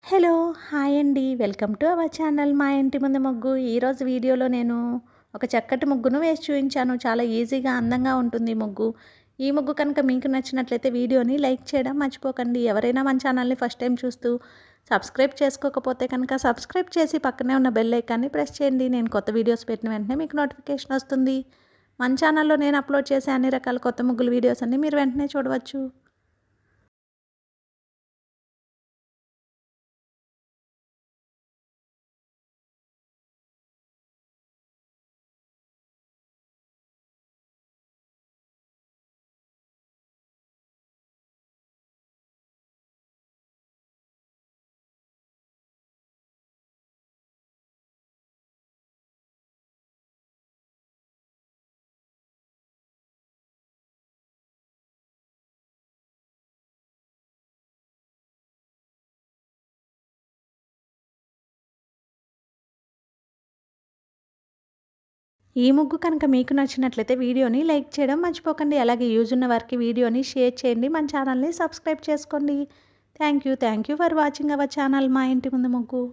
Hello! Hi అండి. Welcome to our channel మా ఇంటి ముందు ముగ్గు. ఈరోజు వీడియోలో నేను ఒక చక్కటి ముగ్గును వేసి చూయించాను. చాలా ఈజీగా, అందంగా ఉంటుంది ఈ ముగ్గు. ఈ ముగ్గు కనుక మీకు నచ్చినట్లయితే వీడియోని లైక్ చేయడం మర్చిపోకండి. ఎవరైనా మన ఛానల్ని ఫస్ట్ టైం చూస్తూ సబ్స్క్రైబ్ చేసుకోకపోతే కనుక సబ్స్క్రైబ్ చేసి పక్కనే ఉన్న బెల్ ఐకాన్ని ప్రెస్ చేయండి. నేను కొత్త వీడియోస్ పెట్టిన వెంటనే మీకు నోటిఫికేషన్ వస్తుంది. మన ఛానల్లో నేను అప్లోడ్ చేసే అన్ని రకాల కొత్త ముగ్గుల వీడియోస్ అన్ని మీరు వెంటనే చూడవచ్చు. ఈ ముగ్గు కనుక మీకు నచ్చినట్లయితే వీడియోని లైక్ చేయడం మర్చిపోకండి. అలాగే యూజ్ ఉన్న వారికి వీడియోని షేర్ చేయండి. మన ఛానల్ని సబ్స్క్రైబ్ చేసుకోండి. Thank you for watching our channel మా ఇంటి ముందు ముగ్గు.